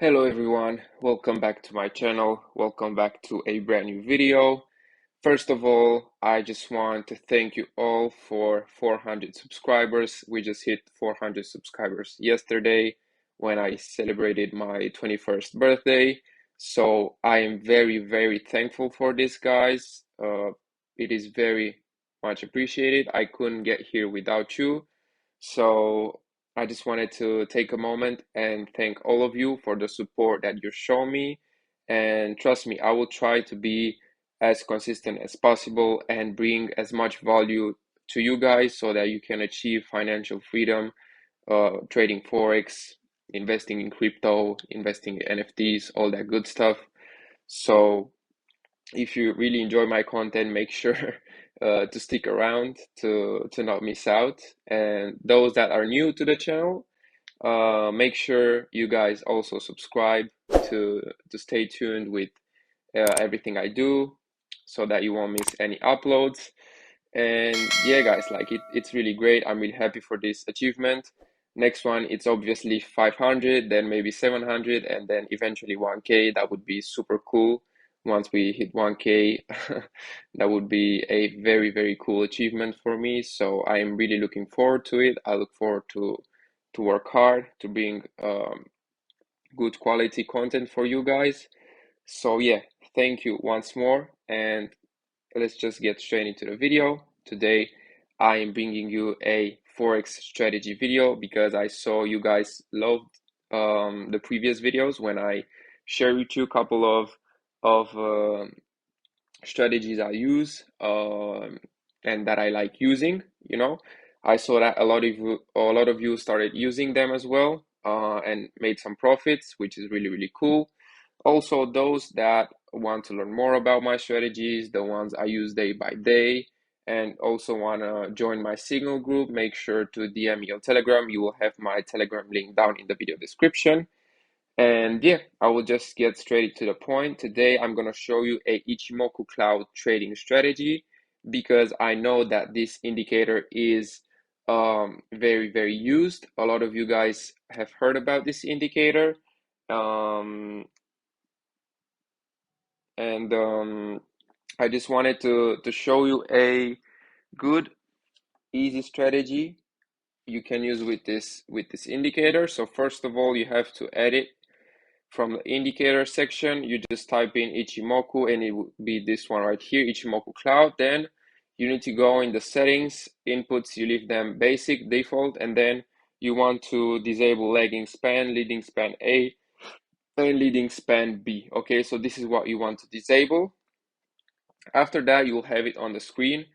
Hello everyone, welcome back to my channel. Welcome back to a brand new video. First of all, I just want to thank you all for 400 subscribers. We just hit 400 subscribers yesterday when I celebrated my 21st birthday. So I am very thankful for this, guys. It is very much appreciated. I couldn't get here without you. So I just wanted to take a moment and thank all of you for the support that you show me. And trust me, I will try to be as consistent as possible and bring as much value to you guys so that you can achieve financial freedom, trading Forex, investing in crypto, investing in NFTs, all that good stuff. So if you really enjoy my content, make sure to stick around to not miss out. And those that are new to the channel, make sure you guys also subscribe to stay tuned with everything I do so that you won't miss any uploads. And yeah, guys, like it's really great. I'm really happy for this achievement. Next one, it's obviously 500, then maybe 700, and then eventually 1K. That would be super cool. Once we hit 1K, that would be a very cool achievement for me. So I am really looking forward to it. I look forward to work hard to bring good quality content for you guys. So yeah, thank you once more, and let's just get straight into the video. Today, I am bringing you a Forex strategy video because I saw you guys loved the previous videos when I shared with you a couple of strategies I use and that I like using. I saw that a lot of you started using them as well and made some profits, which is really cool. Also, those that want to learn more about my strategies, the ones I use day by day, and also want to join my Signal group, make sure to DM me on Telegram. You will have my Telegram link down in the video description. And yeah, I will just get straight to the point. Today, I'm going to show you a Ichimoku Cloud trading strategy because I know that this indicator is very used. A lot of you guys have heard about this indicator. And I just wanted to show you a good, easy strategy you can use with this indicator. So first of all, you have to edit from the indicator section. You just type in Ichimoku and it will be this one right here, Ichimoku Cloud. Then you need to go in the settings, inputs, you leave them basic, default, and then you want to disable lagging span, leading span A, and leading span B. Okay, so this is what you want to disable. After that, you'll have it on the screen.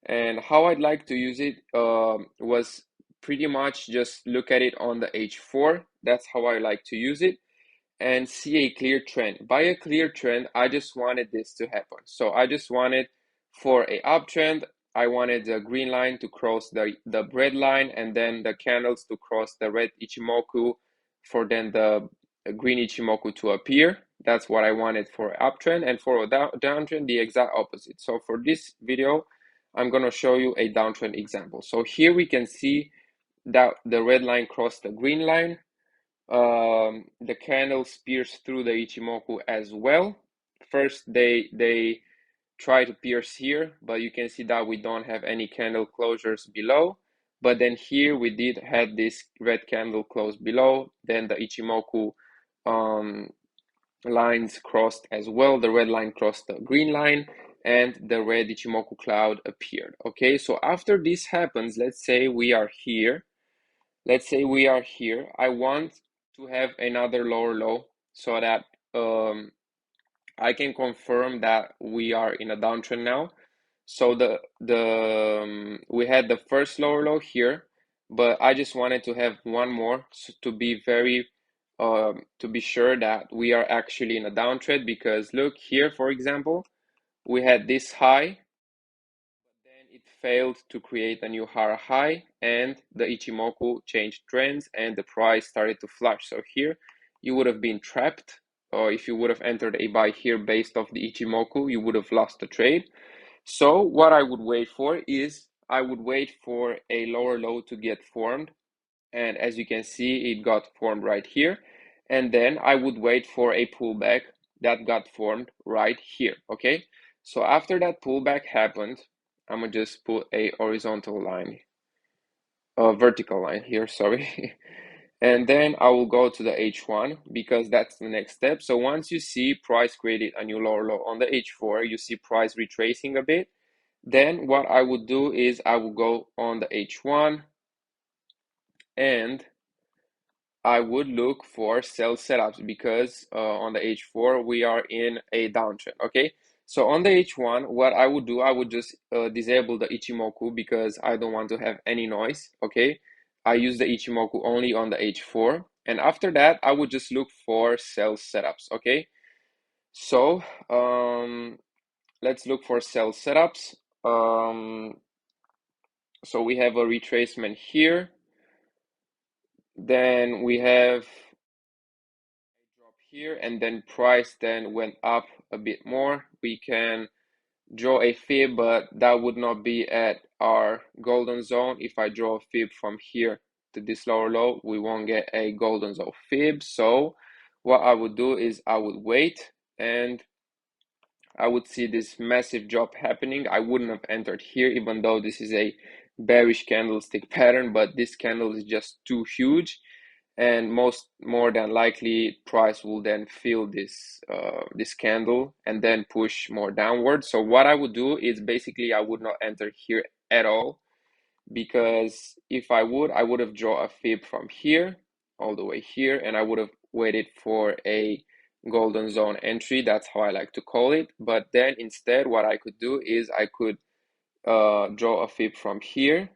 And how I'd like to use it was pretty much just look at it on the H4. That's how I like to use it and see a clear trend. By a clear trend, I just wanted this to happen. So I just wanted for a uptrend, I wanted the green line to cross the red line and then the candles to cross the red Ichimoku for then the green Ichimoku to appear. That's what I wanted for uptrend, and for a downtrend, the exact opposite. So for this video, I'm going to show you a downtrend example. So here we can see that the red line crossed the green line. The candles pierce through the Ichimoku as well. First, they try to pierce here, but you can see that we don't have any candle closures below. But then here we did have this red candle close below. Then the Ichimoku lines crossed as well. The red line crossed the green line and the red Ichimoku cloud appeared. Okay, so after this happens, let's say we are here. I want to have another lower low so that I can confirm that we are in a downtrend now. So we had the first lower low here, but I just wanted to have one more to be to be sure that we are actually in a downtrend. Because look here, for example, we had this high, then it failed to create a new higher high, and the Ichimoku changed trends and the price started to flush. So here you would have been trapped, or if you would have entered a buy here based off the Ichimoku, you would have lost the trade. So what I would wait for is I would wait for a lower low to get formed, and as you can see, it got formed right here. and then I would wait for a pullback that got formed right here, okay? So after that pullback happened, I'm gonna just put a horizontal line, a vertical line here, sorry. And then I will go to the H1 because that's the next step. So once you see price created a new lower low on the H4, you see price retracing a bit. Then what I would do is I will go on the H1 and I would look for sell setups because on the H4 we are in a downtrend, okay? So on the H1, what I would do, I would just disable the Ichimoku because I don't want to have any noise, okay? I use the Ichimoku only on the H4. And after that, I would just look for sell setups, okay? So let's look for sell setups. So we have a retracement here. Then we have drop here, and then price then went up a bit more. We can draw a fib, but that would not be at our golden zone. If I draw a fib from here to this lower low, we won't get a golden zone fib. So what I would do is I would wait and I would see this massive drop happening. I wouldn't have entered here, even though this is a bearish candlestick pattern, but this candle is just too huge, and more than likely price will then fill this candle and then push more downward. So what I would do is basically I would not enter here at all, because if I would have drawn a fib from here all the way here, and I would have waited for a golden zone entry. That's how I like to call it. But then instead what I could do is I could draw a fib from here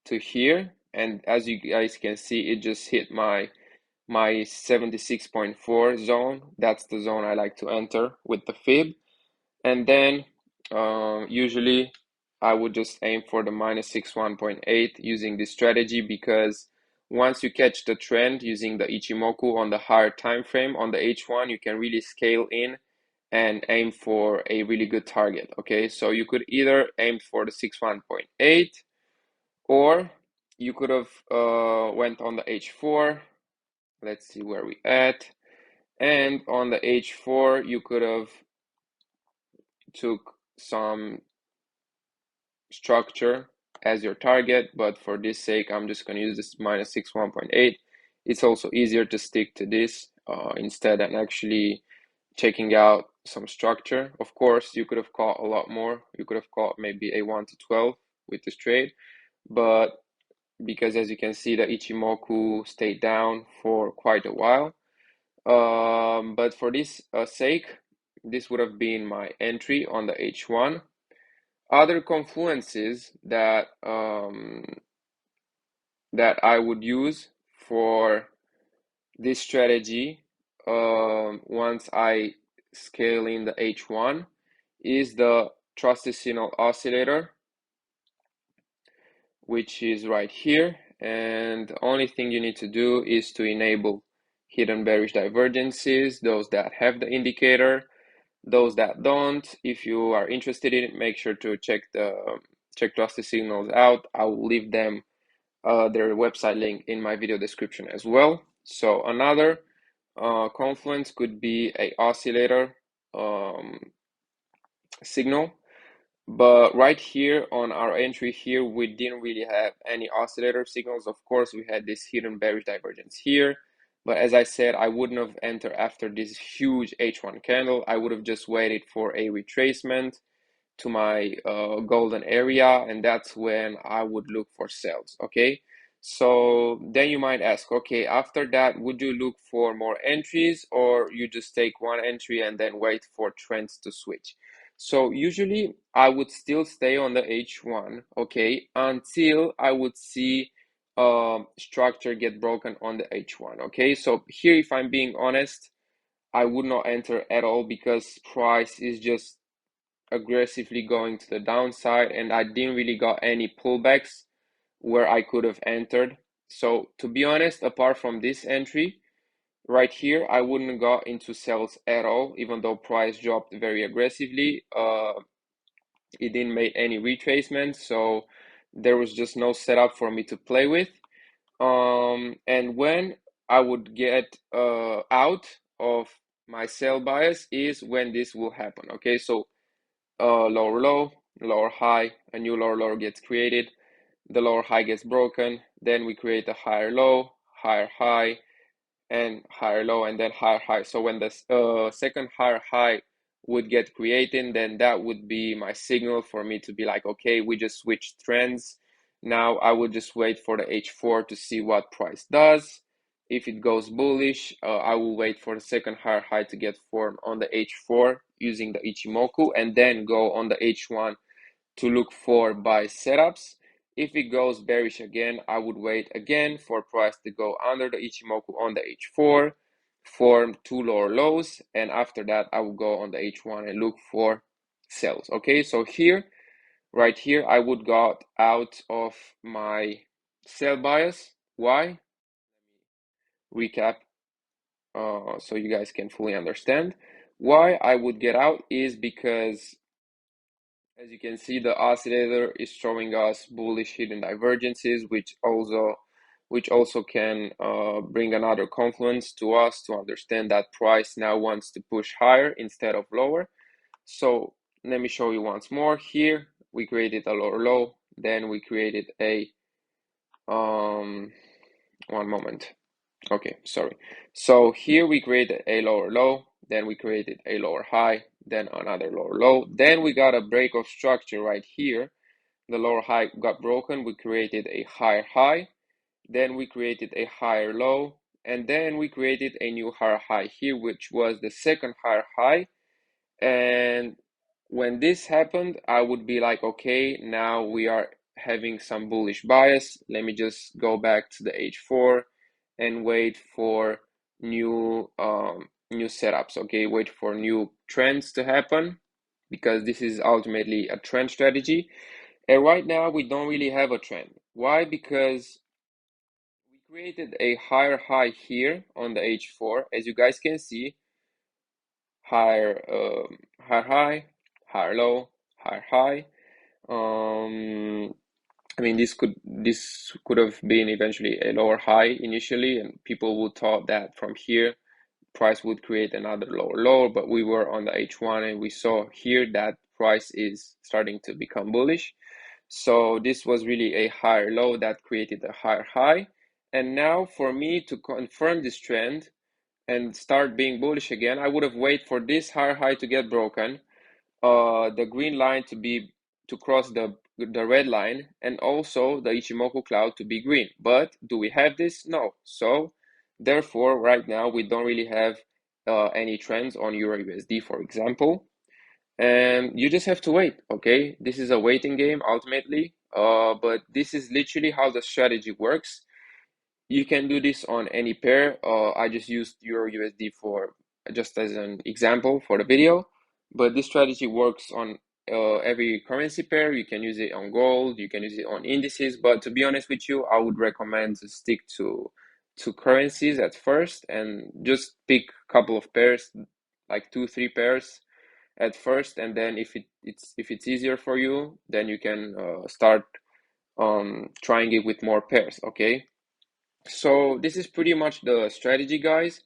to here, and as you guys can see, it just hit my 76.4 zone. That's the zone I like to enter with the fib. And then usually I would just aim for the minus 61.8 using this strategy, because once you catch the trend using the Ichimoku on the higher time frame on the H1, you can really scale in and aim for a really good target. Okay, so you could either aim for the 61.8, or you could have went on the H4. Let's see where we at. And on the H4, you could have took some structure as your target, but for this sake, I'm just going to use this minus 61.8. It's also easier to stick to this instead of actually checking out some structure. Of course, you could have caught a lot more. You could have caught maybe a 1 to 12 with this trade, but because as you can see, the Ichimoku stayed down for quite a while. But for this sake, this would have been my entry on the H1. Other confluences that I would use for this strategy once I scale in the H1 is the trusted signal oscillator, which is right here. And the only thing you need to do is to enable hidden bearish divergences, those that have the indicator. Those that don't, if you are interested in it, make sure to check trusted signals out. I will leave them their website link in my video description as well. So another confluence could be a oscillator signal. But right here on our entry here, we didn't really have any oscillator signals. Of course, we had this hidden bearish divergence here. But as I said, I wouldn't have entered after this huge H1 candle. I would have just waited for a retracement to my golden area, and that's when I would look for sales, okay? So then you might ask, okay, after that, would you look for more entries, or you just take one entry and then wait for trends to switch? So usually I would still stay on the H1, okay, until I would see structure get broken on the H1, okay? So here, if I'm being honest, I would not enter at all because price is just aggressively going to the downside, and I didn't really got any pullbacks where I could have entered. So to be honest, apart from this entry right here, I wouldn't have got into sales at all, even though price dropped very aggressively. It didn't make any retracement, so there was just no setup for me to play with. And when I would get out of my sell bias is when this will happen. Okay, so lower low, lower high, a new lower low gets created, the lower high gets broken, then we create a higher low, higher high, and higher low, and then higher high. So when the second higher high would get created, then that would be my signal for me to be like, okay, we just switched trends. Now I would just wait for the H4 to see what price does. If it goes bullish, I will wait for the second higher high to get formed on the H4 using the Ichimoku, and then go on the H1 to look for buy setups. If it goes bearish again, I would wait again for price to go under the Ichimoku on the H4, form two lower lows, and after that I will go on the H1 and look for sells. Okay, so here, right here, I would got out of my sell bias. Why? Recap so you guys can fully understand. Why I would get out is because, as you can see, the oscillator is showing us bullish hidden divergences, which also can bring another confluence to us to understand that price now wants to push higher instead of lower. So let me show you once more. Here we created a lower low, then we created a one moment. Okay, sorry. So here we created a lower low, then we created a lower high, then another lower low. Then we got a break of structure right here. The lower high got broken. We created a higher high, then we created a higher low, and then we created a new higher high here, which was the second higher high. And when this happened, I would be like, okay, now we are having some bullish bias. Let me just go back to the H4 and wait for new setups. Okay, wait for new trends to happen, because this is ultimately a trend strategy. And right now we don't really have a trend. Why? Because we created a higher high here on the H4, as you guys can see. Higher higher high, higher low, higher high. I mean, this could have been eventually a lower high initially, and people would thought that from here price would create another lower low, but we were on the H1 and we saw here that price is starting to become bullish. So this was really a higher low that created a higher high. And now for me to confirm this trend and start being bullish again, I would have waited for this higher high to get broken, the green line to cross the red line, and also the Ichimoku cloud to be green. But do we have this? No. So therefore, right now we don't really have any trends on Euro USD, for example, and you just have to wait. Okay, this is a waiting game ultimately, but this is literally how the strategy works. You can do this on any pair. I just used Euro USD for just as an example for the video, but this strategy works on every currency pair. You can use it on gold, you can use it on indices, but to be honest with you, I would recommend to stick to currencies at first and just pick a couple of pairs, like 2-3 pairs at first, and then if it's easier for you, then you can start trying it with more pairs. Okay, so this is pretty much the strategy, guys.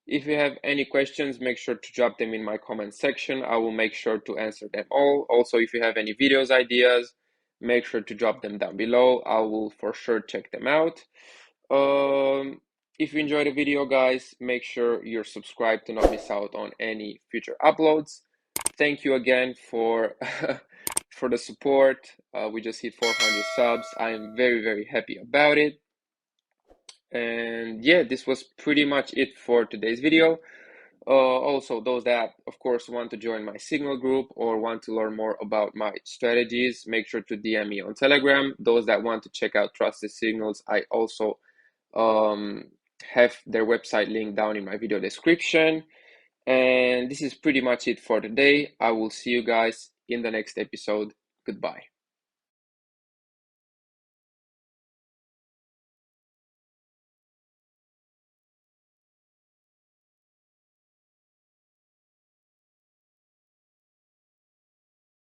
If you have any questions, make sure to drop them in my comment section. I will make sure to answer them all. Also, if you have any videos ideas, make sure to drop them down below. I will for sure check them out. If you enjoyed the video, guys, make sure you're subscribed to not miss out on any future uploads. Thank you again for for the support. We just hit 400 subs. I am very, very happy about it. And yeah, this was pretty much it for today's video. Also, those that, of course, want to join my Signal group or want to learn more about my strategies, make sure to DM me on Telegram. Those that want to check out Trusted Signals, I also have their website link down in my video description. And this is pretty much it for today. I will see you guys in the next episode. Goodbye.